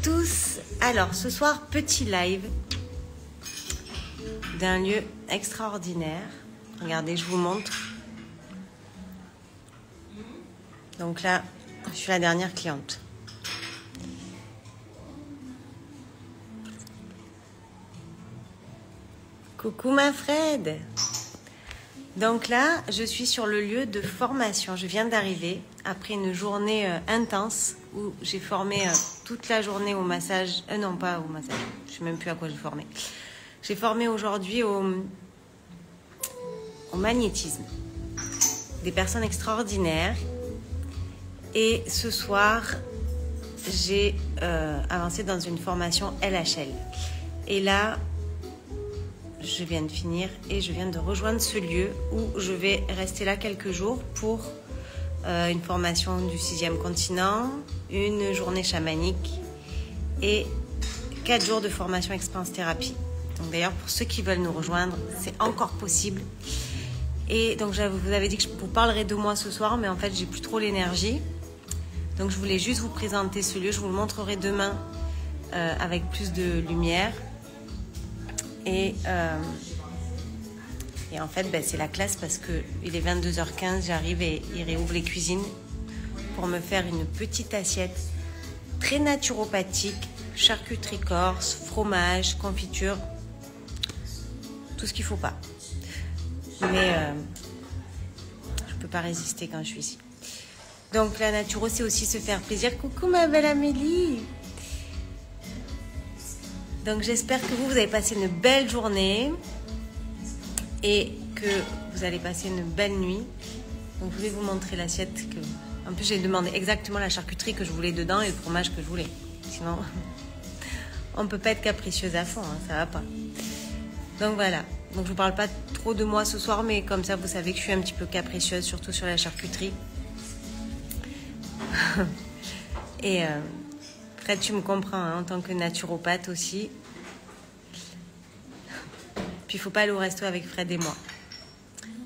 tous. Alors, ce soir, petit live d'un lieu extraordinaire. Regardez, je vous montre. Donc là, je suis la dernière cliente. Coucou ma Fred. Donc là, je suis sur le lieu de formation. Je viens d'arriver après une journée intense où j'ai formé toute la journée au massage. Non, pas au massage. Je ne sais même plus à quoi j'ai formé. J'ai formé aujourd'hui au magnétisme. Des personnes extraordinaires. Et ce soir, j'ai avancé dans une formation LHL. Et là, je viens de finir et je viens de rejoindre ce lieu où je vais rester là quelques jours pour une formation du 6e continent, une journée chamanique et 4 jours de formation expérience thérapie. Donc d'ailleurs, pour ceux qui veulent nous rejoindre, c'est encore possible. Et donc je vous avais dit que je vous parlerai de moi ce soir, mais en fait, j'ai plus trop l'énergie. Donc je voulais juste vous présenter ce lieu. Je vous le montrerai demain avec plus de lumière. Et en fait, c'est la classe parce qu'il est 22h15, j'arrive et il réouvre les cuisines pour me faire une petite assiette très naturopathique, charcuterie corse, fromage, confiture, tout ce qu'il ne faut pas. Mais je ne peux pas résister quand je suis ici. Donc la naturo, c'est aussi se faire plaisir. Coucou ma belle Amélie. Donc j'espère que vous avez passé une belle journée et que vous allez passer une belle nuit. Donc je voulais vous montrer l'assiette. En plus j'ai demandé exactement la charcuterie que je voulais dedans et le fromage que je voulais. Sinon on ne peut pas être capricieuse à fond, hein, ça va pas. Donc voilà. Donc je vous parle pas trop de moi ce soir, mais comme ça vous savez que je suis un petit peu capricieuse, surtout sur la charcuterie. Et Fred, tu me comprends hein, en tant que naturopathe aussi. Puis il faut pas aller au resto avec Fred et moi.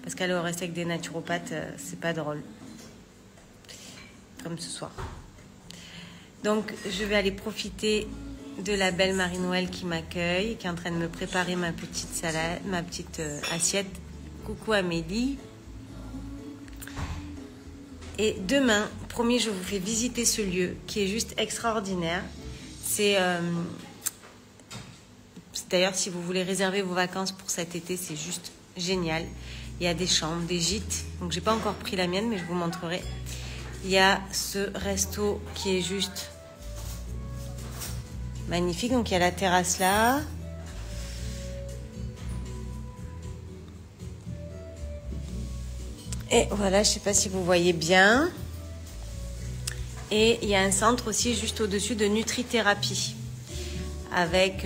Parce qu'aller au resto avec des naturopathes, c'est pas drôle. Comme ce soir. Donc je vais aller profiter de la belle Marie-Noël qui m'accueille, qui est en train de me préparer ma petite salade, ma petite assiette. Coucou Amélie. Et demain, promis, je vous fais visiter ce lieu qui est juste extraordinaire. C'est d'ailleurs, si vous voulez réserver vos vacances pour cet été, c'est juste génial. Il y a des chambres, des gîtes. Donc, j'ai pas encore pris la mienne, mais je vous montrerai. Il y a ce resto qui est juste magnifique. Donc, il y a la terrasse là. Et voilà, je ne sais pas si vous voyez bien. Et il y a un centre aussi juste au-dessus de Nutrithérapie. Avec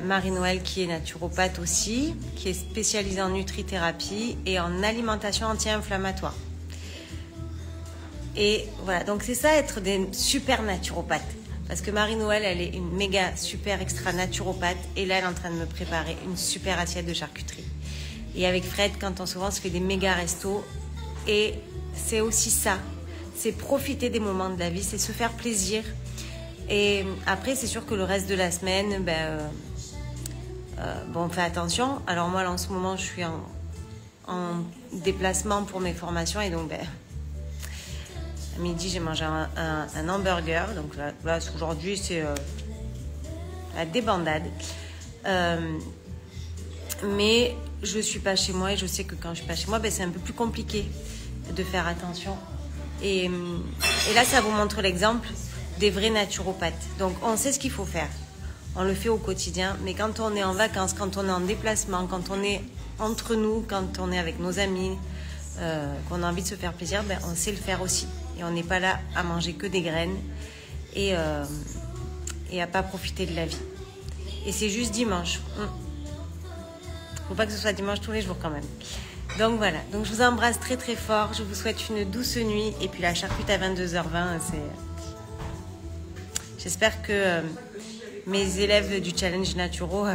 Marie-Noël qui est naturopathe aussi, qui est spécialisée en nutrithérapie et en alimentation anti-inflammatoire. Et voilà, donc c'est ça être des super naturopathes. Parce que Marie-Noël, elle est une méga super extra naturopathe. Et là, elle est en train de me préparer une super assiette de charcuterie. Et avec Fred, quand on se fait des méga restos. Et c'est aussi ça, c'est profiter des moments de la vie, c'est se faire plaisir. Et après, c'est sûr que le reste de la semaine, on fait attention. Alors moi, là, en ce moment, je suis en déplacement pour mes formations. Et donc, à midi, j'ai mangé un hamburger. Donc là aujourd'hui, c'est la débandade. Mais je suis pas chez moi et je sais que quand je suis pas chez moi, c'est un peu plus compliqué de faire attention. Et là, ça vous montre l'exemple des vrais naturopathes. Donc, on sait ce qu'il faut faire. On le fait au quotidien. Mais quand on est en vacances, quand on est en déplacement, quand on est entre nous, quand on est avec nos amis, qu'on a envie de se faire plaisir, on sait le faire aussi. Et on n'est pas là à manger que des graines et à pas profiter de la vie. Et c'est juste dimanche. Faut pas que ce soit dimanche tous les jours quand même. Donc voilà, donc je vous embrasse très très fort, je vous souhaite une douce nuit et puis la charcute à 22h20, j'espère que mes élèves du challenge naturo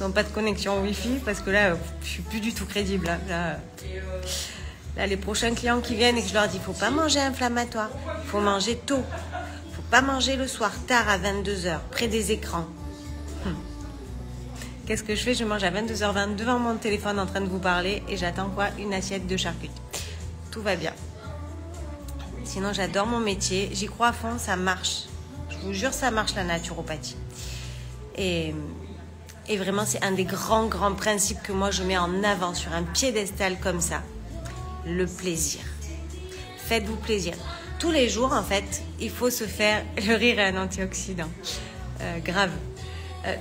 n'ont pas de connexion Wi-Fi parce que là, je suis plus du tout crédible. Là, les prochains clients qui viennent et que je leur dis, il faut pas manger inflammatoire, il faut manger tôt. Pas manger le soir tard à 22h, près des écrans. Qu'est-ce que je fais? Je mange à 22h20 devant mon téléphone en train de vous parler et j'attends quoi? Une assiette de charcuterie. Tout va bien. Sinon, j'adore mon métier. J'y crois à fond, ça marche. Je vous jure, ça marche la naturopathie. Et vraiment, c'est un des grands principes que moi, je mets en avant sur un piédestal comme ça. Le plaisir. Faites-vous plaisir. Tous les jours, en fait, il faut se faire... Le rire est un antioxydant. Grave.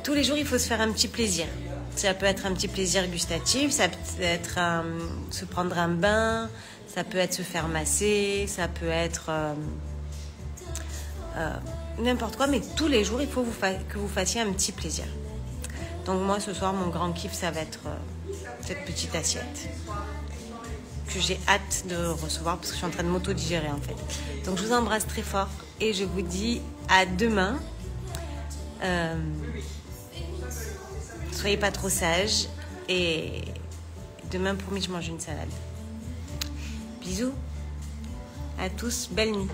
Tous les jours, il faut se faire un petit plaisir. Ça peut être un petit plaisir gustatif, ça peut être se prendre un bain, ça peut être se faire masser, ça peut être n'importe quoi, mais tous les jours, il faut que vous fassiez un petit plaisir. Donc moi, ce soir, mon grand kiff, ça va être cette petite assiette que j'ai hâte de recevoir parce que je suis en train de m'auto-digérer en fait. Donc je vous embrasse très fort et je vous dis à demain. Soyez pas trop sages et demain, promis, je mange une salade. Bisous à tous, belle nuit.